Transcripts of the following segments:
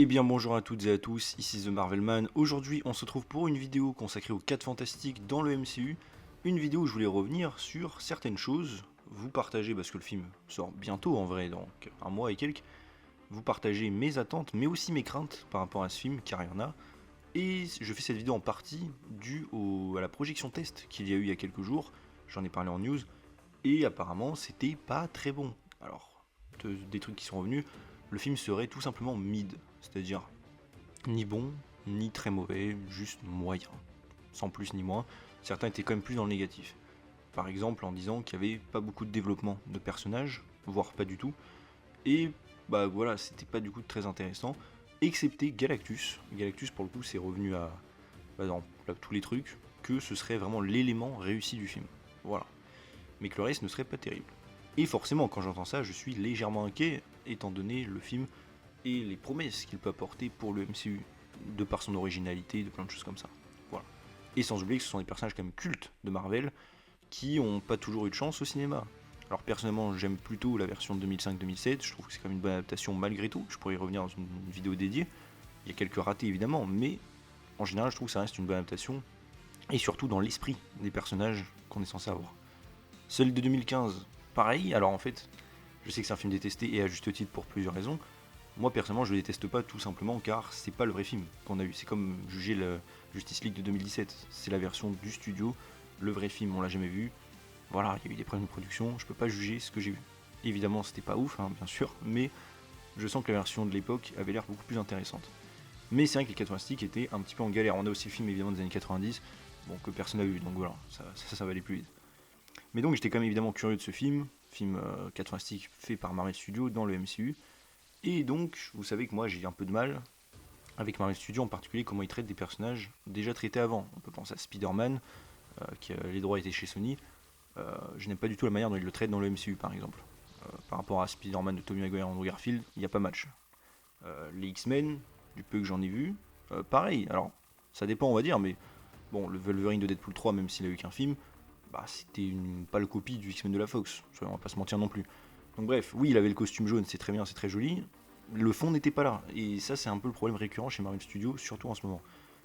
Eh bien bonjour à toutes et à tous, ici The Marvelman. Aujourd'hui on se retrouve pour une vidéo consacrée aux 4 fantastiques dans le MCU. Une vidéo où je voulais revenir sur certaines choses, vous partager, parce que le film sort bientôt en vrai, donc un mois et quelques, vous partager mes attentes mais aussi mes craintes par rapport à ce film, car il y en a. Et je fais cette vidéo en partie due à la projection test qu'il y a eu il y a quelques jours, j'en ai parlé en news, et apparemment c'était pas très bon. Alors, des trucs qui sont revenus, le film serait tout simplement mid, c'est-à-dire ni bon, ni très mauvais, juste moyen, sans plus ni moins. Certains étaient quand même plus dans le négatif. Par exemple en disant qu'il n'y avait pas beaucoup de développement de personnages, voire pas du tout, et bah voilà, c'était pas du coup très intéressant, excepté Galactus. Galactus pour le coup c'est revenu dans tous les trucs, que ce serait vraiment l'élément réussi du film. Voilà. Mais que le reste ne serait pas terrible. Et forcément quand j'entends ça, je suis légèrement inquiet, étant donné le film et les promesses qu'il peut apporter pour le MCU, de par son originalité, de plein de choses comme ça. Voilà. Et sans oublier que ce sont des personnages quand même cultes de Marvel, qui n'ont pas toujours eu de chance au cinéma. Alors personnellement j'aime plutôt la version de 2005-2007, je trouve que c'est quand même une bonne adaptation malgré tout, je pourrais y revenir dans une vidéo dédiée. Il y a quelques ratés évidemment, mais en général je trouve que ça reste une bonne adaptation, et surtout dans l'esprit des personnages qu'on est censé avoir. Celle de 2015, pareil, alors en fait, je sais que c'est un film détesté et à juste titre pour plusieurs raisons. Moi personnellement je le déteste pas tout simplement car c'est pas le vrai film qu'on a eu. C'est comme juger le Justice League de 2017. C'est la version du studio, le vrai film on l'a jamais vu. Voilà, il y a eu des problèmes de production, je peux pas juger ce que j'ai vu. Évidemment c'était pas ouf, hein, bien sûr, mais je sens que la version de l'époque avait l'air beaucoup plus intéressante. Mais c'est vrai que les 4 Fantastiques étaient un petit peu en galère. On a aussi le film évidemment des années 90, bon, que personne n'a vu, donc voilà, ça va aller plus vite. Mais donc j'étais quand même évidemment curieux de ce film 4 Fantastiques fait par Marvel Studios dans le MCU. Et donc, vous savez que moi j'ai un peu de mal avec Marvel Studios, en particulier comment ils traitent des personnages déjà traités avant. On peut penser à Spider-Man, qui les droits étaient chez Sony. Je n'aime pas du tout la manière dont ils le traitent dans le MCU par exemple. Par rapport à Spider-Man de Tobey Maguire et Andrew Garfield, il n'y a pas match. Les X-Men, du peu que j'en ai vu, pareil. Alors, ça dépend on va dire, mais bon, le Wolverine de Deadpool 3, même s'il a eu qu'un film, bah, c'était une pâle copie du X-Men de la Fox. On va pas se mentir non plus. Donc bref, oui, il avait le costume jaune, c'est très bien, c'est très joli. Le fond n'était pas là. Et ça, c'est un peu le problème récurrent chez Marvel Studios, surtout en ce moment.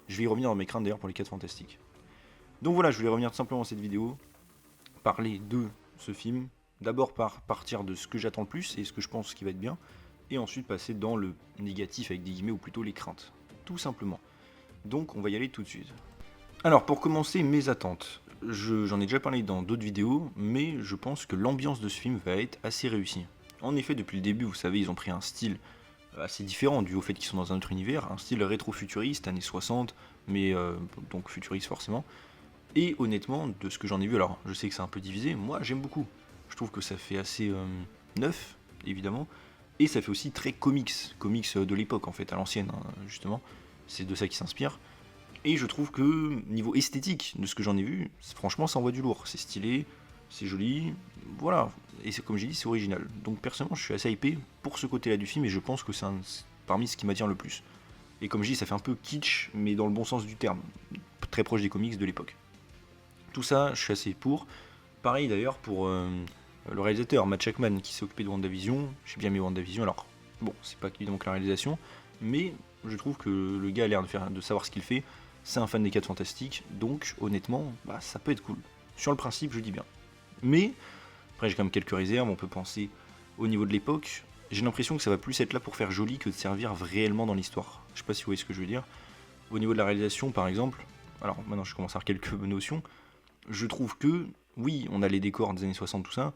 Je vais y revenir dans mes craintes d'ailleurs pour les 4 Fantastiques. Donc voilà, je voulais revenir tout simplement dans cette vidéo, parler de ce film. D'abord par partir de ce que j'attends le plus et ce que je pense qui va être bien. Et ensuite passer dans le négatif avec des guillemets ou plutôt les craintes. Tout simplement. Donc on va y aller tout de suite. Alors pour commencer, mes attentes. J'en ai déjà parlé dans d'autres vidéos, mais je pense que l'ambiance de ce film va être assez réussie. En effet, depuis le début, vous savez, ils ont pris un style assez différent dû au fait qu'ils sont dans un autre univers, un style rétro-futuriste, années 60, mais donc futuriste forcément. Et honnêtement, de ce que j'en ai vu, alors je sais que c'est un peu divisé, moi j'aime beaucoup. Je trouve que ça fait assez neuf, évidemment, et ça fait aussi très comics de l'époque en fait, à l'ancienne, hein, justement. C'est de ça qui s'inspire. Et je trouve que, niveau esthétique de ce que j'en ai vu, franchement, ça envoie du lourd. C'est stylé, c'est joli, voilà. Et c'est comme j'ai dit, c'est original. Donc personnellement, je suis assez hypé pour ce côté-là du film et je pense que c'est parmi ce qui m'attire le plus. Et comme je dis, ça fait un peu kitsch, mais dans le bon sens du terme. Très proche des comics de l'époque. Tout ça, je suis assez pour. Pareil d'ailleurs pour le réalisateur, Matt Shakman, qui s'est occupé de WandaVision. J'ai bien aimé WandaVision, alors bon, c'est pas évidemment que la réalisation, mais je trouve que le gars a l'air de savoir ce qu'il fait. C'est un fan des 4 Fantastiques, donc honnêtement, bah, ça peut être cool. Sur le principe, je dis bien. Mais, après j'ai quand même quelques réserves, on peut penser au niveau de l'époque. J'ai l'impression que ça va plus être là pour faire joli que de servir réellement dans l'histoire. Je sais pas si vous voyez ce que je veux dire. Au niveau de la réalisation, par exemple, alors maintenant je commence à avoir quelques notions, je trouve que, oui, on a les décors des années 60, tout ça.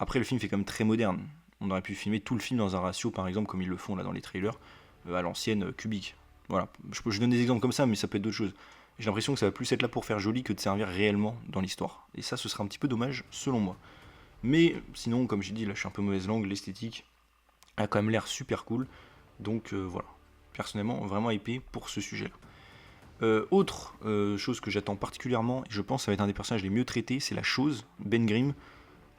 Après, le film fait quand même très moderne. On aurait pu filmer tout le film dans un ratio, par exemple, comme ils le font là dans les trailers, à l'ancienne cubique. Voilà, je donne des exemples comme ça, mais ça peut être d'autres choses. J'ai l'impression que ça va plus être là pour faire joli que de servir réellement dans l'histoire. Et ça, ce serait un petit peu dommage, selon moi. Mais sinon, comme j'ai dit, là je suis un peu mauvaise langue, l'esthétique a quand même l'air super cool. Donc voilà, personnellement, vraiment hypé pour ce sujet-là. Autre chose que j'attends particulièrement, et je pense que ça va être un des personnages les mieux traités, c'est la chose, Ben Grimm.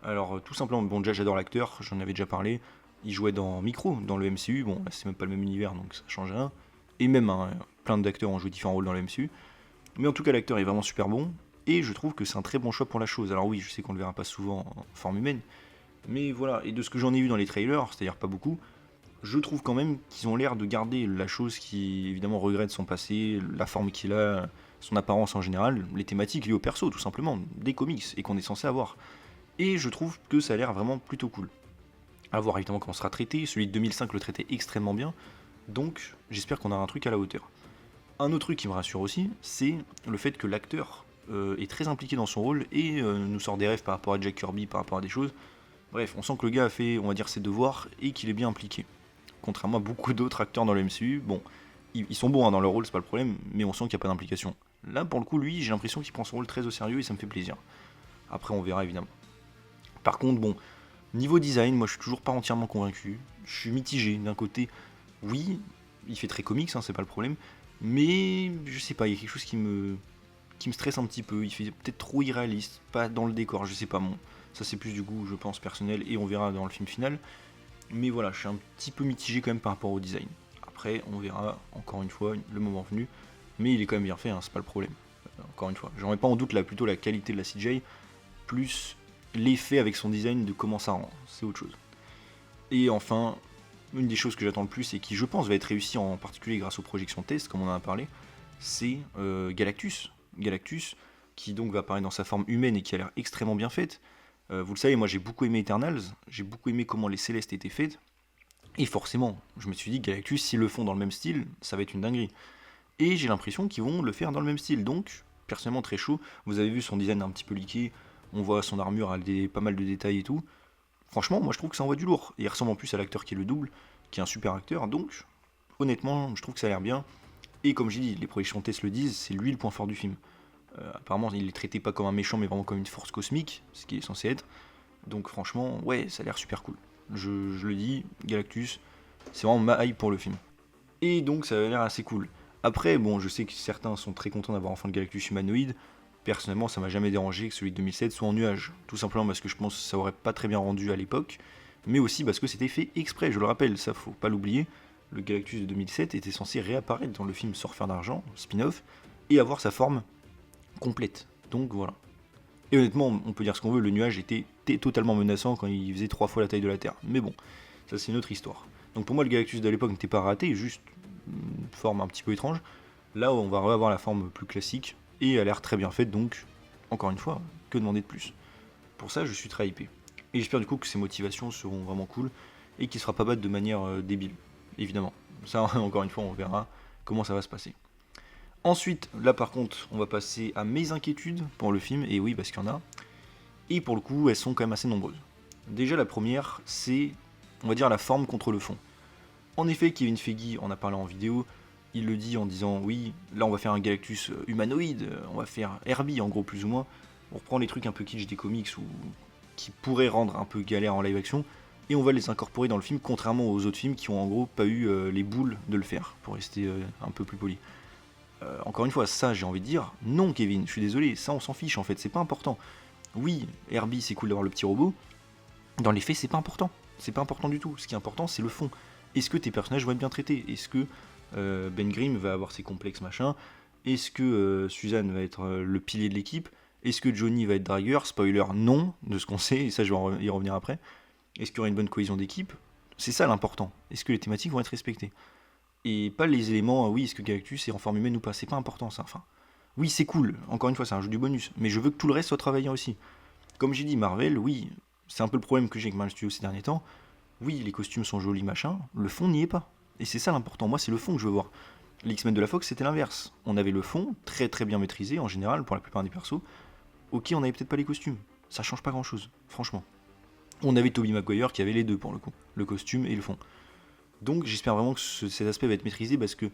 Alors tout simplement, bon déjà j'adore l'acteur, j'en avais déjà parlé, il jouait dans Micro, dans le MCU, bon là c'est même pas le même univers donc ça change rien, et même hein, plein d'acteurs ont joué différents rôles dans le MCU, mais en tout cas l'acteur est vraiment super bon, et je trouve que c'est un très bon choix pour la chose. Alors oui, je sais qu'on le verra pas souvent en forme humaine, mais voilà, et de ce que j'en ai vu dans les trailers, c'est-à-dire pas beaucoup, je trouve quand même qu'ils ont l'air de garder la chose qui évidemment regrette son passé, la forme qu'il a, son apparence en général, les thématiques liées au perso tout simplement, des comics et qu'on est censé avoir. Et je trouve que ça a l'air vraiment plutôt cool. À voir évidemment comment sera traité, celui de 2005 le traitait extrêmement bien, donc j'espère qu'on aura un truc à la hauteur. Un autre truc qui me rassure aussi, c'est le fait que l'acteur est très impliqué dans son rôle et nous sort des rêves par rapport à Jack Kirby, par rapport à des choses. Bref, on sent que le gars a fait, on va dire, ses devoirs et qu'il est bien impliqué. Contrairement à beaucoup d'autres acteurs dans le MCU, bon, ils sont bons hein, dans leur rôle, c'est pas le problème, mais on sent qu'il n'y a pas d'implication. Là, pour le coup, lui, j'ai l'impression qu'il prend son rôle très au sérieux et ça me fait plaisir. Après, on verra évidemment. Par contre, bon, niveau design, moi je suis toujours pas entièrement convaincu. Je suis mitigé. D'un côté, oui, il fait très comics, hein, c'est pas le problème, mais je sais pas, il y a quelque chose qui me stresse un petit peu. Il fait peut-être trop irréaliste, pas dans le décor, je sais pas, bon, ça c'est plus du goût, je pense, personnel, et on verra dans le film final. Mais voilà, je suis un petit peu mitigé quand même par rapport au design. Après, on verra, encore une fois, le moment venu, mais il est quand même bien fait, hein, c'est pas le problème. Encore une fois, j'en mets pas en doute là, plutôt la qualité de la CGI, plus l'effet avec son design de comment ça rend, c'est autre chose. Et enfin, une des choses que j'attends le plus et qui je pense va être réussie en particulier grâce aux projections test, comme on en a parlé, c'est Galactus. Galactus, qui donc va apparaître dans sa forme humaine et qui a l'air extrêmement bien faite. Vous le savez, moi j'ai beaucoup aimé Eternals, j'ai beaucoup aimé comment les Célestes étaient faites, et forcément, je me suis dit Galactus, s'ils le font dans le même style, ça va être une dinguerie. Et j'ai l'impression qu'ils vont le faire dans le même style, donc personnellement très chaud. Vous avez vu son design un petit peu leaké, on voit son armure a pas mal de détails et tout. Franchement, moi je trouve que ça envoie du lourd. Et il ressemble en plus à l'acteur qui est le double, qui est un super acteur, donc honnêtement, je trouve que ça a l'air bien. Et comme j'ai dit, les projections test le disent, c'est lui le point fort du film. Apparemment, il est traité pas comme un méchant, mais vraiment comme une force cosmique, ce qui est censé être. Donc franchement, ouais, ça a l'air super cool. Je le dis, Galactus, c'est vraiment ma hype pour le film. Et donc ça a l'air assez cool. Après, bon, je sais que certains sont très contents d'avoir enfin le Galactus humanoïde. Personnellement, ça m'a jamais dérangé que celui de 2007 soit en nuage. Tout simplement parce que je pense que ça aurait pas très bien rendu à l'époque. Mais aussi parce que c'était fait exprès, je le rappelle, ça faut pas l'oublier. Le Galactus de 2007 était censé réapparaître dans le film Surfeur d'argent, spin-off, et avoir sa forme complète. Donc voilà. Et honnêtement, on peut dire ce qu'on veut, le nuage était totalement menaçant quand il faisait 3 fois la taille de la Terre. Mais bon, ça c'est une autre histoire. Donc pour moi, le Galactus de l'époque n'était pas raté, juste une forme un petit peu étrange. Là, on va avoir la forme plus classique, et elle a l'air très bien faite, donc, encore une fois, que demander de plus. Pour ça, je suis très hypé. Et j'espère du coup que ses motivations seront vraiment cool, et qu'il ne sera pas battu de manière débile, évidemment. Ça, encore une fois, on verra comment ça va se passer. Ensuite, là par contre, on va passer à mes inquiétudes pour le film, et oui, parce qu'il y en a. Et pour le coup, elles sont quand même assez nombreuses. Déjà, la première, c'est, on va dire, la forme contre le fond. En effet, Kevin Feige en a parlé en vidéo, il le dit en disant, oui, là on va faire un Galactus humanoïde, on va faire Herbie en gros plus ou moins, on reprend les trucs un peu kitsch des comics ou qui pourraient rendre un peu galère en live action, et on va les incorporer dans le film, contrairement aux autres films qui ont en gros pas eu les boules de le faire, pour rester un peu plus poli. Encore une fois, ça j'ai envie de dire, non Kevin, je suis désolé, ça on s'en fiche en fait, c'est pas important. Oui, Herbie c'est cool d'avoir le petit robot, dans les faits c'est pas important, c'est pas important du tout, ce qui est important c'est le fond. Est-ce que tes personnages vont être bien traités? Est-ce que Ben Grimm va avoir ses complexes machin? Est-ce que Suzanne va être le pilier de l'équipe? Est-ce que Johnny va être dragueur? Spoiler, non, de ce qu'on sait, et ça je vais y revenir après. Est-ce qu'il y aura une bonne cohésion d'équipe? C'est ça l'important. Est-ce que les thématiques vont être respectées? Et pas les éléments, oui, est-ce que Galactus est en forme humaine ou pas? C'est pas important ça, enfin. Oui, c'est cool, encore une fois, c'est un jeu du bonus, mais je veux que tout le reste soit travaillé aussi. Comme j'ai dit, Marvel, oui, c'est un peu le problème que j'ai avec Marvel Studios ces derniers temps. Oui, les costumes sont jolis, machin, le fond n'y est pas. Et c'est ça l'important, moi c'est le fond que je veux voir. Les X-Men de la Fox c'était l'inverse. On avait le fond, très très bien maîtrisé en général pour la plupart des persos. Ok, on avait peut-être pas les costumes, ça change pas grand chose, franchement. On avait Tobey Maguire qui avait les deux pour le coup, le costume et le fond. Donc j'espère vraiment que cet aspect va être maîtrisé parce que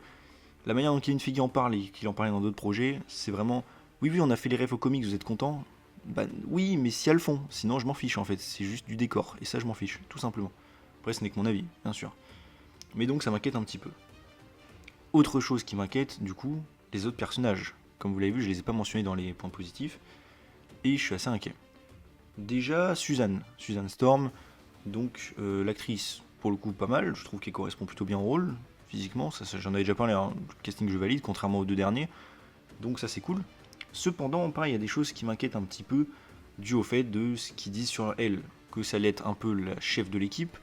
la manière dont Kevin Feige en parle et qu'il en parlait dans d'autres projets, c'est vraiment oui, oui, on a fait les rêves aux comics, vous êtes contents? Bah oui, mais si elles le font, sinon je m'en fiche en fait, c'est juste du décor, et ça je m'en fiche, tout simplement. Après, ce n'est que mon avis, bien sûr. Mais donc ça m'inquiète un petit peu. Autre chose qui m'inquiète, du coup, les autres personnages. Comme vous l'avez vu, je les ai pas mentionnés dans les points positifs, et je suis assez inquiet. Déjà, Suzanne Storm, donc l'actrice, pour le coup pas mal, je trouve qu'elle correspond plutôt bien au rôle, physiquement, ça, j'en avais déjà parlé, hein, le casting je valide, contrairement aux deux derniers, donc ça c'est cool. Cependant, pareil, il y a des choses qui m'inquiètent un petit peu, dû au fait de ce qu'ils disent sur elle, que ça allait être un peu la chef de l'équipe,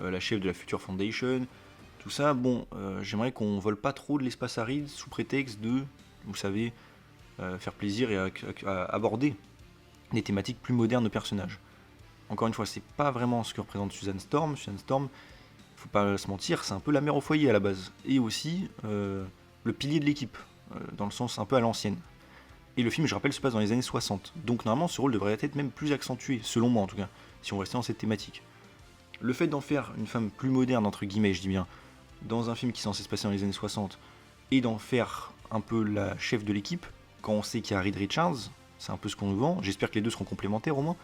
la chef de la Future Foundation, tout ça. Bon, j'aimerais qu'on vole pas trop de l'espace aride sous prétexte de, vous savez, faire plaisir et à aborder des thématiques plus modernes de personnages. Encore une fois, c'est pas vraiment ce que représente Susan Storm. Susan Storm, faut pas se mentir, c'est un peu la mère au foyer à la base. Et aussi le pilier de l'équipe, dans le sens un peu à l'ancienne. Et le film, je rappelle, se passe dans les années 60. Donc normalement, ce rôle devrait être même plus accentué, selon moi en tout cas, si on restait dans cette thématique. Le fait d'en faire une femme plus moderne, entre guillemets, je dis bien, dans un film qui est censé se passer dans les années 60, et d'en faire un peu la chef de l'équipe, quand on sait qu'il y a Reed Richards, c'est un peu ce qu'on nous vend, j'espère que les deux seront complémentaires au moins,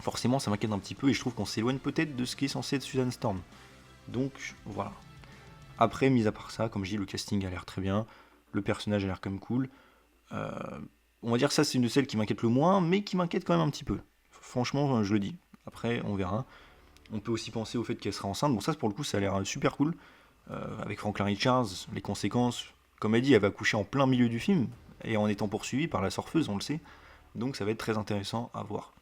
forcément ça m'inquiète un petit peu et je trouve qu'on s'éloigne peut-être de ce qui est censé être Susan Storm. Donc voilà. Après, mis à part ça, comme je dis, le casting a l'air très bien, le personnage a l'air comme cool. On va dire que ça c'est une de celles qui m'inquiète le moins, mais qui m'inquiète quand même un petit peu. Franchement, je le dis. Après, on verra. On peut aussi penser au fait qu'elle sera enceinte. Bon, ça pour le coup, ça a l'air super cool. Avec Franklin Richards, les conséquences, comme elle dit, elle va coucher en plein milieu du film, et en étant poursuivie par la surfeuse, on le sait. Donc ça va être très intéressant à voir.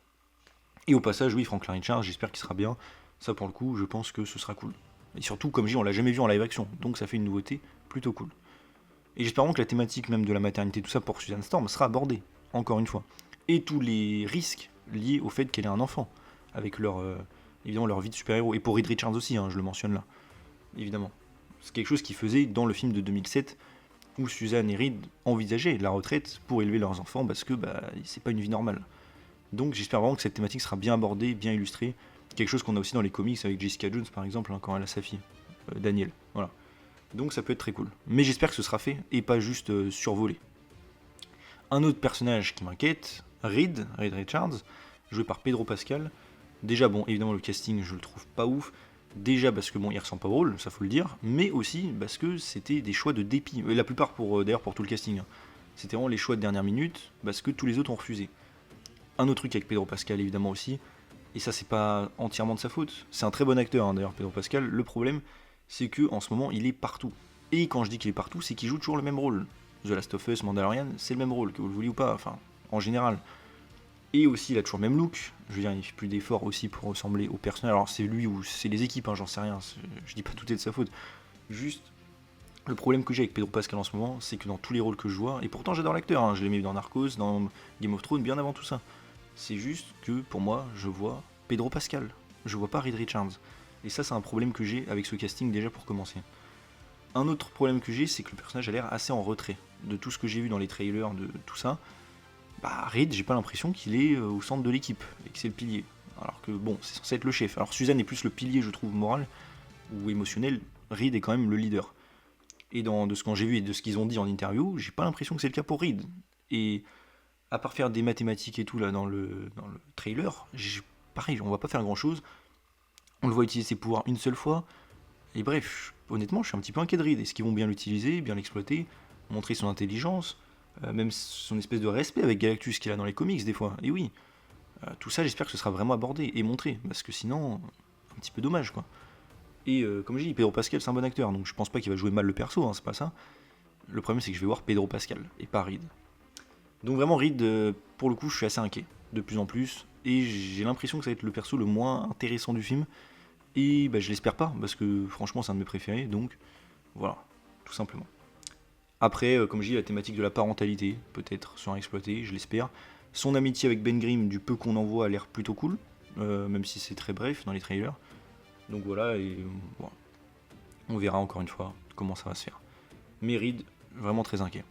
Et au passage, oui, Franklin Richards, j'espère qu'il sera bien. Ça pour le coup, je pense que ce sera cool. Et surtout, comme je dis, on l'a jamais vu en live action, donc ça fait une nouveauté plutôt cool. Et j'espère que la thématique même de la maternité, tout ça pour Susan Storm sera abordée, encore une fois. Et tous les risques liés au fait qu'elle ait un enfant, avec évidemment leur vie de super-héros. Et pour Reed Richards aussi, hein, je le mentionne là, évidemment. C'est quelque chose qu'ils faisaient dans le film de 2007, où Susan et Reed envisageaient la retraite pour élever leurs enfants, parce que c'est pas une vie normale. Donc j'espère vraiment que cette thématique sera bien abordée, bien illustrée. Quelque chose qu'on a aussi dans les comics avec Jessica Jones par exemple, hein, quand elle a sa fille, Daniel. Voilà. Donc ça peut être très cool. Mais j'espère que ce sera fait et pas juste survolé. Un autre personnage qui m'inquiète, Reed Richards, joué par Pedro Pascal. Déjà bon, évidemment le casting je le trouve pas ouf. Déjà parce que bon, il ressemble pas au rôle, ça faut le dire, mais aussi parce que c'était des choix de dépit. La plupart d'ailleurs pour tout le casting. Hein. C'était vraiment les choix de dernière minute parce que tous les autres ont refusé. Un autre truc avec Pedro Pascal évidemment aussi, et ça c'est pas entièrement de sa faute. C'est un très bon acteur hein, d'ailleurs Pedro Pascal. Le problème c'est que en ce moment il est partout. Et quand je dis qu'il est partout, c'est qu'il joue toujours le même rôle. The Last of Us, Mandalorian, c'est le même rôle, que vous le vouliez ou pas, enfin en général. Et aussi il a toujours le même look. Je veux dire, il fait plus d'efforts aussi pour ressembler au personnage. Alors c'est lui ou c'est les équipes, hein, j'en sais rien. Je dis pas tout est de sa faute. Juste le problème que j'ai avec Pedro Pascal en ce moment, c'est que dans tous les rôles que je vois, et pourtant j'adore l'acteur, hein, je l'ai mis dans Narcos, dans Game of Thrones, bien avant tout ça. C'est juste que pour moi, je vois Pedro Pascal. Je vois pas Reed Richards. Et ça, c'est un problème que j'ai avec ce casting déjà pour commencer. Un autre problème que j'ai, c'est que le personnage a l'air assez en retrait. De tout ce que j'ai vu dans les trailers, de tout ça, Reed, j'ai pas l'impression qu'il est au centre de l'équipe et que c'est le pilier. Alors que bon, c'est censé être le chef. Alors Suzanne est plus le pilier, je trouve, moral ou émotionnel. Reed est quand même le leader. Et de ce que j'ai vu et de ce qu'ils ont dit en interview, j'ai pas l'impression que c'est le cas pour Reed. Et à part faire des mathématiques et tout là dans le trailer, pareil, on va pas faire grand chose. On le voit utiliser ses pouvoirs une seule fois. Et bref, honnêtement, je suis un petit peu inquiet de Reed. Est-ce qu'ils vont bien l'utiliser, bien l'exploiter, montrer son intelligence, même son espèce de respect avec Galactus qu'il a dans les comics des fois. Et oui, tout ça, j'espère que ce sera vraiment abordé et montré, parce que sinon, un petit peu dommage quoi. Et comme je dis, Pedro Pascal c'est un bon acteur, donc je pense pas qu'il va jouer mal le perso, hein, c'est pas ça. Le problème c'est que je vais voir Pedro Pascal et pas Reed. Donc vraiment Reed, pour le coup, je suis assez inquiet, de plus en plus, et j'ai l'impression que ça va être le perso le moins intéressant du film, et je l'espère pas, parce que franchement c'est un de mes préférés, donc voilà, tout simplement. Après, comme je dis, la thématique de la parentalité, peut-être sera exploitée, je l'espère. Son amitié avec Ben Grimm, du peu qu'on en voit, a l'air plutôt cool, même si c'est très bref dans les trailers. Donc voilà, et bon, on verra encore une fois comment ça va se faire. Mais Reed, vraiment très inquiet.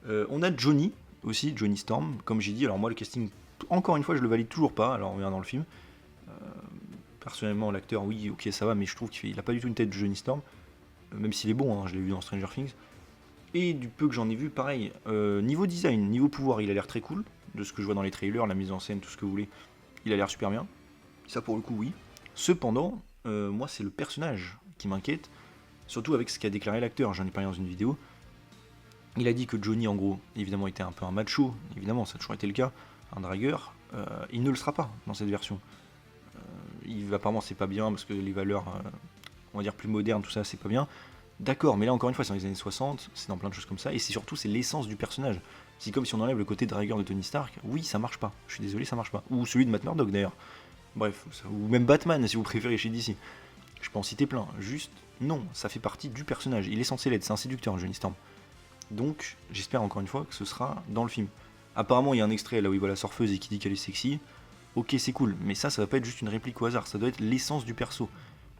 On a Johnny aussi, Johnny Storm, comme j'ai dit. Alors moi le casting, encore une fois je le valide toujours pas, alors on verra dans le film. Personnellement l'acteur oui ok ça va, mais je trouve qu'il a pas du tout une tête de Johnny Storm, même s'il est bon, hein, je l'ai vu dans Stranger Things. Et du peu que j'en ai vu, pareil, niveau design, niveau pouvoir, il a l'air très cool, de ce que je vois dans les trailers, la mise en scène, tout ce que vous voulez, il a l'air super bien. Ça pour le coup oui. Cependant, moi c'est le personnage qui m'inquiète, surtout avec ce qu'a déclaré l'acteur, j'en ai parlé dans une vidéo. Il a dit que Johnny, en gros, évidemment, était un peu un macho, évidemment, ça a toujours été le cas, un dragueur. Il ne le sera pas dans cette version. Apparemment, c'est pas bien parce que les valeurs, on va dire, plus modernes, tout ça, c'est pas bien. D'accord, mais là, encore une fois, c'est dans les années 60, c'est dans plein de choses comme ça, et c'est surtout, c'est l'essence du personnage. C'est comme si on enlève le côté dragueur de Tony Stark, oui, ça marche pas. Je suis désolé, ça marche pas. Ou celui de Matt Murdock, d'ailleurs. Bref, ou même Batman si vous préférez chez DC. Je peux en citer plein. Juste, non, ça fait partie du personnage. Il est censé l'être, c'est un séducteur, Johnny Storm. Donc, j'espère encore une fois que ce sera dans le film. Apparemment, il y a un extrait là où il voit la surfeuse et qui dit qu'elle est sexy. Ok, c'est cool, mais ça va pas être juste une réplique au hasard, ça doit être l'essence du perso.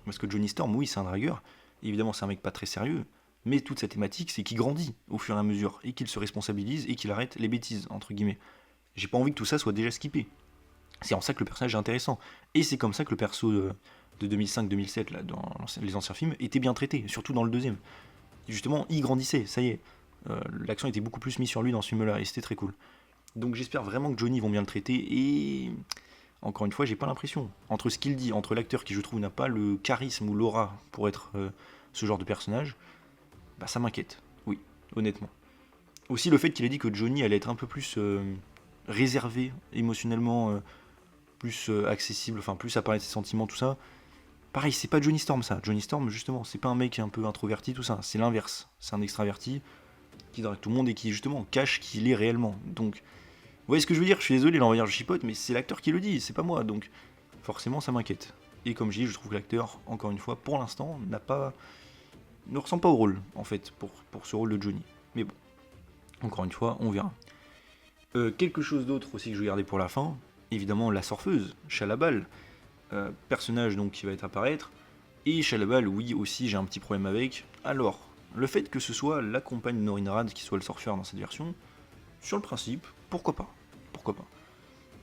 Parce que Johnny Storm, oui, c'est un dragueur. Évidemment, c'est un mec pas très sérieux. Mais toute sa thématique, c'est qu'il grandit au fur et à mesure, et qu'il se responsabilise, et qu'il arrête les bêtises, entre guillemets. J'ai pas envie que tout ça soit déjà skippé. C'est en ça que le personnage est intéressant. Et c'est comme ça que le perso de 2005-2007, là, dans les anciens films, était bien traité, surtout dans le deuxième. Justement, il grandissait, ça y est. L'accent était beaucoup plus mis sur lui dans ce film-là, et c'était très cool. Donc j'espère vraiment que Johnny vont bien le traiter, et encore une fois, j'ai pas l'impression. Entre ce qu'il dit, entre l'acteur qui je trouve n'a pas le charisme ou l'aura pour être ce genre de personnage, bah ça m'inquiète, oui, honnêtement. Aussi le fait qu'il ait dit que Johnny allait être un peu plus réservé émotionnellement, plus accessible, enfin plus à parler de ses sentiments, tout ça. Pareil, c'est pas Johnny Storm ça. Johnny Storm, justement, c'est pas un mec un peu introverti, tout ça. C'est l'inverse. C'est un extraverti qui drague tout le monde et qui, justement, cache qui il est réellement. Donc, vous voyez ce que je veux dire? Je suis désolé, là, on va dire je chipote, mais c'est l'acteur qui le dit, c'est pas moi. Donc, forcément, ça m'inquiète. Et comme je dis, je trouve que l'acteur, encore une fois, pour l'instant, ne ressemble pas au rôle, en fait, pour ce rôle de Johnny. Mais bon, encore une fois, on verra. Quelque chose d'autre aussi que je vais garder pour la fin, évidemment, la surfeuse, Chalabal. Personnage donc qui va être apparaître. Et Chalabal, oui, aussi, j'ai un petit problème avec. Alors, le fait que ce soit la compagne de Norinrad qui soit le surfeur dans cette version, sur le principe, pourquoi pas? Pourquoi pas?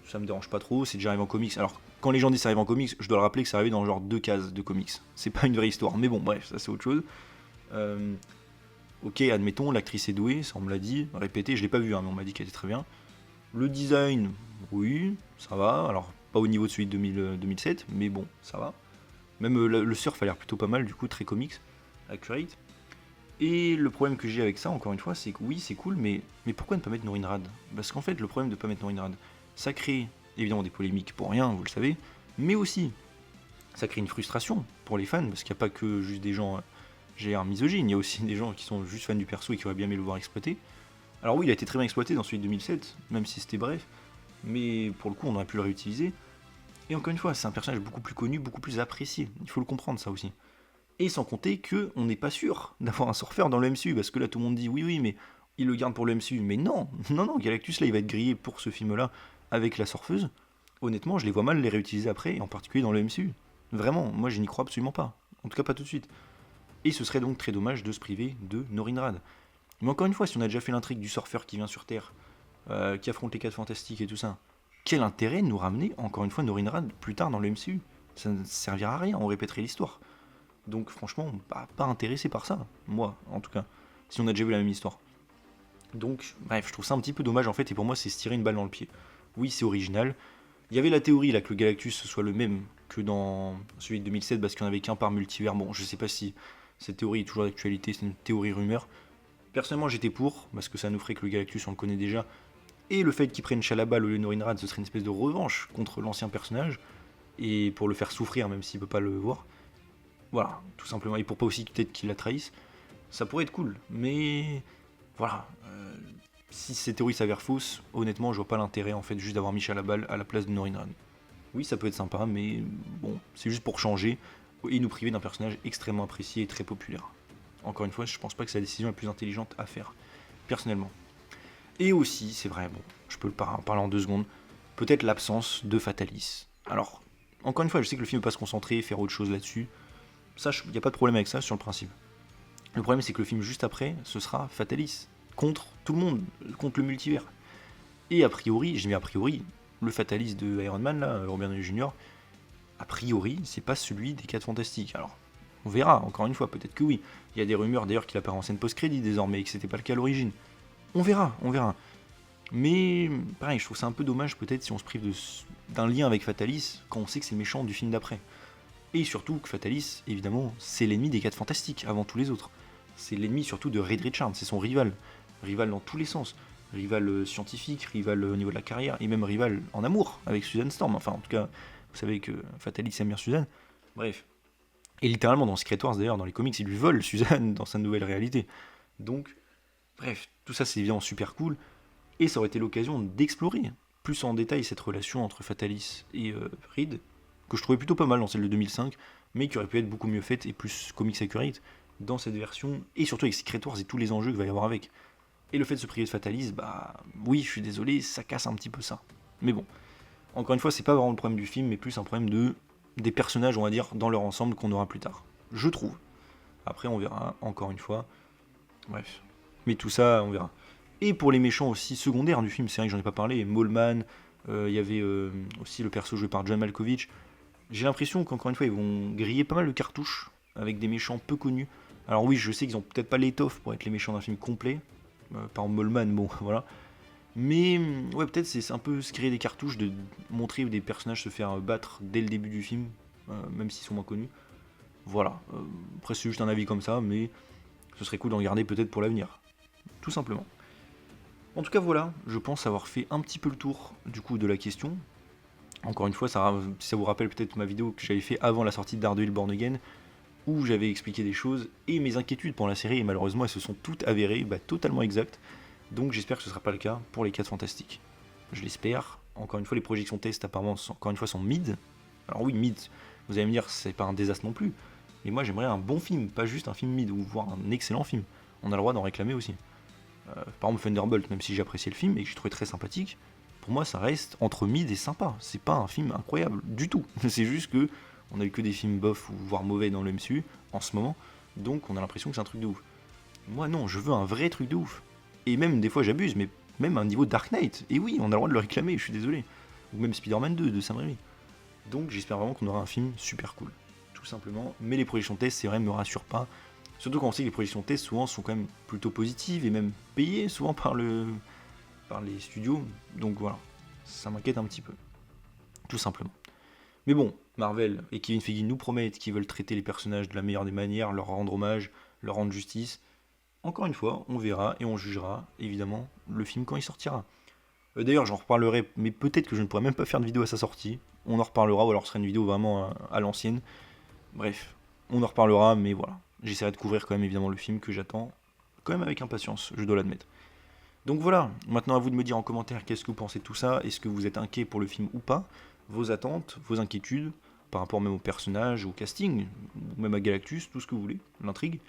Ça me dérange pas trop, c'est déjà arrivé en comics. Alors, quand les gens disent ça arrive en comics, je dois le rappeler que ça arrive dans genre 2 cases de comics. C'est pas une vraie histoire, mais bon, bref, ça c'est autre chose. Ok, admettons, l'actrice est douée, ça on me l'a dit, répété, je l'ai pas vu, hein, mais on m'a dit qu'elle était très bien. Le design, oui, ça va, alors pas au niveau de celui de 2007, mais bon, ça va. Même le surf a l'air plutôt pas mal, du coup, très comics, accurate. Et le problème que j'ai avec ça, encore une fois, c'est que oui, c'est cool, mais pourquoi ne pas mettre Norinrad? Parce qu'en fait, le problème de ne pas mettre Norinrad, ça crée évidemment des polémiques pour rien, vous le savez, mais aussi, ça crée une frustration pour les fans, parce qu'il n'y a pas que juste des gens, j'ai un misogyne, il y a aussi des gens qui sont juste fans du perso et qui auraient bien aimé le voir exploité. Alors oui, il a été très bien exploité dans celui de 2007, même si c'était bref, mais pour le coup, on aurait pu le réutiliser. Et encore une fois, c'est un personnage beaucoup plus connu, beaucoup plus apprécié. Il faut le comprendre, ça aussi. Et sans compter que on n'est pas sûr d'avoir un surfeur dans le MCU, parce que là, tout le monde dit oui, oui, mais il le garde pour le MCU. Mais non, non, non, Galactus, là, il va être grillé pour ce film-là avec la surfeuse. Honnêtement, je les vois mal les réutiliser après, et en particulier dans le MCU. Vraiment, moi, je n'y crois absolument pas. En tout cas, pas tout de suite. Et ce serait donc très dommage de se priver de Norinrad. Mais encore une fois, si on a déjà fait l'intrigue du surfeur qui vient sur Terre, qui affronte les 4 fantastiques et tout ça, quel intérêt de nous ramener encore une fois Norinrad plus tard dans le MCU? Ça ne servira à rien, on répéterait l'histoire. Donc franchement, pas intéressé par ça, moi en tout cas, si on a déjà vu la même histoire. Donc bref, je trouve ça un petit peu dommage en fait, et pour moi c'est se tirer une balle dans le pied. Oui, c'est original. Il y avait la théorie là que le Galactus soit le même que dans celui de 2007 parce qu'il n'y en avait qu'un par multivers. Bon, je sais pas si cette théorie est toujours d'actualité, c'est une théorie rumeur. Personnellement, j'étais pour, parce que ça nous ferait que le Galactus, on le connaît déjà. Et le fait qu'ils prennent Chalabal au lieu de Norinrad, ce serait une espèce de revanche contre l'ancien personnage. Et pour le faire souffrir, même s'il peut pas le voir. Voilà, tout simplement. Et pour pas aussi peut-être qu'il la trahisse. Ça pourrait être cool. Mais voilà. Si ces théories s'avèrent fausses, honnêtement, je vois pas l'intérêt en fait juste d'avoir mis Chalabal à la place de Norinrad. Oui, ça peut être sympa, mais bon, c'est juste pour changer et nous priver d'un personnage extrêmement apprécié et très populaire. Encore une fois, je pense pas que c'est la décision la plus intelligente à faire, personnellement. Et aussi, c'est vrai, bon, je peux en parler en 2 secondes, peut-être l'absence de Fatalis. Alors, encore une fois, je sais que le film ne peut pas se concentrer, faire autre chose là-dessus. Ça, il n'y a pas de problème avec ça sur le principe. Le problème, c'est que le film juste après, ce sera Fatalis, contre tout le monde, contre le multivers. Et a priori, j'ai mis a priori, le Fatalis de Iron Man, là, Robert Downey Jr., a priori, c'est pas celui des 4 Fantastiques. Alors, on verra, encore une fois, peut-être que oui. Il y a des rumeurs d'ailleurs qu'il apparaît en scène post-crédit désormais et que c'était pas le cas à l'origine. On verra, on verra. Mais pareil, je trouve ça un peu dommage peut-être si on se prive d'un lien avec Fatalis quand on sait que c'est le méchant du film d'après. Et surtout que Fatalis, évidemment, c'est l'ennemi des 4 Fantastiques avant tous les autres. C'est l'ennemi surtout de Reed Richards, c'est son rival. Rival dans tous les sens. Rival scientifique, rival au niveau de la carrière, et même rival en amour avec Susan Storm. Enfin, en tout cas, vous savez que Fatalis aime bien Susan. Bref. Et littéralement, dans Secret Wars d'ailleurs, dans les comics, il lui vole Suzanne dans sa nouvelle réalité. Donc, bref, tout ça c'est évidemment super cool. Et ça aurait été l'occasion d'explorer plus en détail cette relation entre Fatalis et Reed. que je trouvais plutôt pas mal dans celle de 2005, mais qui aurait pu être beaucoup mieux faite et plus comics accurate dans cette version, et surtout avec Secret Wars et tous les enjeux qu'il va y avoir avec. Et le fait de se priver de Fatalis, bah oui, je suis désolé, ça casse un petit peu ça. Mais bon, encore une fois, c'est pas vraiment le problème du film, mais plus un problème des personnages, on va dire, dans leur ensemble qu'on aura plus tard. Je trouve. Après, on verra, encore une fois. Bref. Mais tout ça, on verra. Et pour les méchants aussi secondaires du film, c'est vrai que j'en ai pas parlé, Mallman, il y avait aussi le perso joué par John Malkovich. J'ai l'impression qu'encore une fois, ils vont griller pas mal de cartouches avec des méchants peu connus. Alors oui, je sais qu'ils ont peut-être pas l'étoffe pour être les méchants d'un film complet. Par exemple, Mallman, bon, voilà. Mais ouais, peut-être c'est un peu se créer des cartouches, de montrer des personnages se faire battre dès le début du film, même s'ils sont moins connus. Voilà. Après, c'est juste un avis comme ça, mais ce serait cool d'en garder peut-être pour l'avenir. Tout simplement. En tout cas, voilà, je pense avoir fait un petit peu le tour du coup de la question. Encore une fois, si ça vous rappelle peut-être ma vidéo que j'avais fait avant la sortie de Daredevil Born Again, où j'avais expliqué des choses et mes inquiétudes pour la série, et malheureusement elles se sont toutes avérées totalement exactes. Donc j'espère que ce ne sera pas le cas pour les 4 Fantastiques. Je l'espère. Encore une fois, les projections test apparemment encore une fois sont mid. Alors oui, mid, vous allez me dire, c'est pas un désastre non plus. Mais moi j'aimerais un bon film, pas juste un film mid, ou voire un excellent film. On a le droit d'en réclamer aussi. Par exemple Thunderbolt, même si j'ai apprécié le film et que j'ai trouvé très sympathique, pour moi ça reste entre mid et sympa. C'est pas un film incroyable du tout. C'est juste que on a eu que des films bof ou voire mauvais dans le MCU en ce moment, donc on a l'impression que c'est un truc de ouf. Moi non, je veux un vrai truc de ouf. Et même des fois j'abuse, mais même à un niveau Dark Knight. Et oui, on a le droit de le réclamer, je suis désolé. Ou même Spider-Man 2 de Sam Raimi. Donc j'espère vraiment qu'on aura un film super cool. Tout simplement. Mais les projections test, c'est vrai, me rassurent pas. Surtout quand on sait que les projections test souvent sont quand même plutôt positives et même payées souvent par les studios. Donc voilà, ça m'inquiète un petit peu. Tout simplement. Mais bon, Marvel et Kevin Feige nous promettent qu'ils veulent traiter les personnages de la meilleure des manières, leur rendre hommage, leur rendre justice. Encore une fois, on verra et on jugera, évidemment, le film quand il sortira. D'ailleurs, j'en reparlerai, mais peut-être que je ne pourrai même pas faire de vidéo à sa sortie. On en reparlera, ou alors ce sera une vidéo vraiment à l'ancienne. Bref, on en reparlera, mais voilà. J'essaierai de couvrir quand même évidemment le film que j'attends, quand même avec impatience, je dois l'admettre. Donc voilà, maintenant à vous de me dire en commentaire qu'est-ce que vous pensez de tout ça, est-ce que vous êtes inquiet pour le film ou pas, vos attentes, vos inquiétudes, par rapport même au personnage, au casting, ou même à Galactus, tout ce que vous voulez, l'intrigue.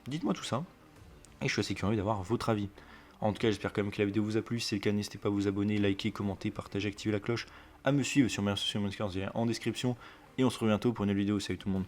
Dites-moi tout ça, et je suis assez curieux d'avoir votre avis. En tout cas, j'espère quand même que la vidéo vous a plu. Si c'est le cas, n'hésitez pas à vous abonner, liker, commenter, partager, activer la cloche, à me suivre sur mes réseaux sociaux en description. Et on se retrouve bientôt pour une nouvelle vidéo. Salut tout le monde.